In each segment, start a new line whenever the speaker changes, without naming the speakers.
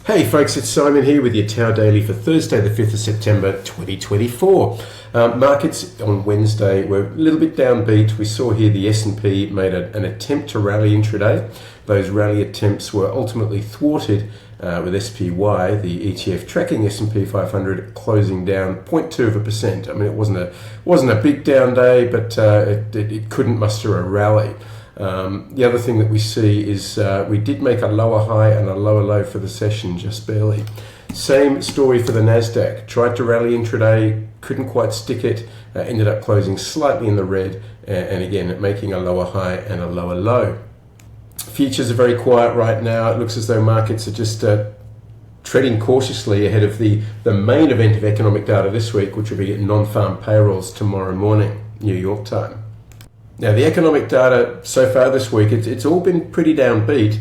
Hey folks, it's Simon here with your Tao Daily for Thursday the 5th of September 2024. Markets on Wednesday were a little bit downbeat. We saw here the S&P made an attempt to rally intraday. Those rally attempts were ultimately thwarted with SPY, the ETF tracking S&P 500, closing down 0.2%. I mean, it wasn't a big down day, but it couldn't muster a rally. The other thing that we see is we did make a lower high and a lower low for the session, just barely. Same story for the NASDAQ. Tried to rally intraday, couldn't quite stick it, ended up closing slightly in the red, and again making a lower high and a lower low. Futures are very quiet right now. It looks as though markets are just treading cautiously ahead of the main event of economic data this week, which will be non-farm payrolls tomorrow morning, New York time. Now, the economic data so far this week, it's all been pretty downbeat.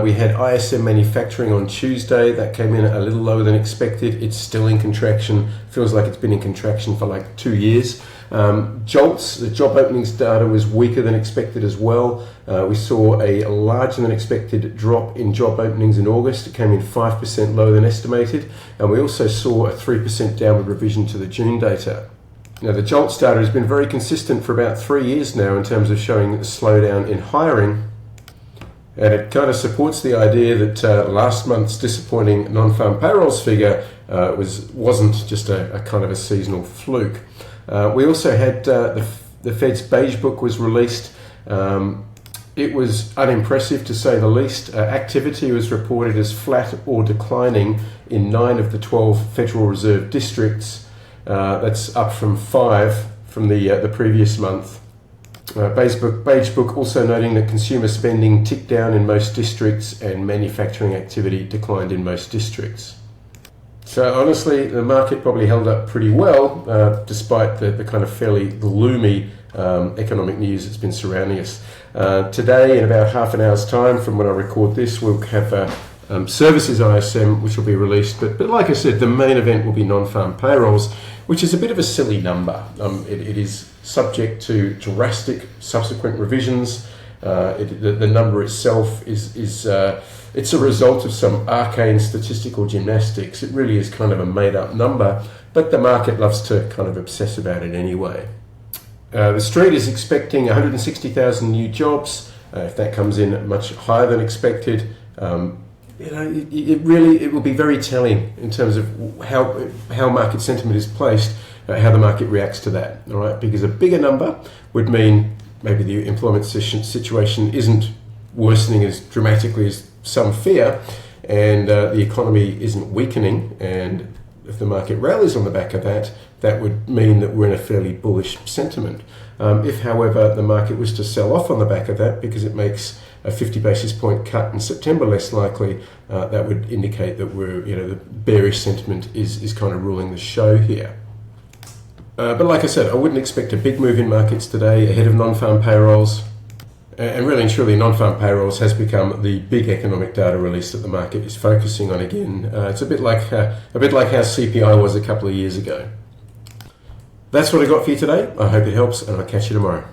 We had ISM manufacturing on Tuesday. That came in a little lower than expected. It's still in contraction. Feels like it's been in contraction for like 2 years. JOLTS, the job openings data, was weaker than expected as well. We saw a larger than expected drop in job openings in August. It came in 5% lower than estimated. And we also saw a 3% downward revision to the June data. Now, the JOLTS data has been very consistent for about 3 years now in terms of showing a slowdown in hiring. And it kind of supports the idea that last month's disappointing non-farm payrolls figure wasn't just a kind of a seasonal fluke. We also had the Fed's Beige book was released. It was unimpressive to say the least. Activity was reported as flat or declining in 9 of the 12 Federal Reserve districts. That's up from 5 from the previous month. Beige book also noting that consumer spending ticked down in most districts and manufacturing activity declined in most districts. So honestly, the market probably held up pretty well, despite the kind of fairly gloomy economic news that's been surrounding us. Today, in about half an hour's time from when I record this, we'll have services ISM, which will be released. But like I said, the main event will be non-farm payrolls, which is a bit of a silly number. It is subject to drastic subsequent revisions. The number itself is it's a result of some arcane statistical gymnastics. It really is kind of a made-up number, but the market loves to kind of obsess about it anyway. The street is expecting 160,000 new jobs. If that comes in much higher than expected, it will be very telling in terms of how market sentiment is placed, how the market reacts to that. All right, because a bigger number would mean maybe the employment situation isn't worsening as dramatically as some fear, and the economy isn't weakening. And if the market rallies on the back of that, that would mean that we're in a fairly bullish sentiment. If, however, the market was to sell off on the back of that because it makes a 50 basis point cut in September less likely, that would indicate that the bearish sentiment is kind of ruling the show here. But like I said, I wouldn't expect a big move in markets today ahead of non-farm payrolls. And really and truly, non-farm payrolls has become the big economic data release that the market is focusing on again. It's a bit like how CPI was a couple of years ago. That's what I got for you today. I hope it helps, and I'll catch you tomorrow.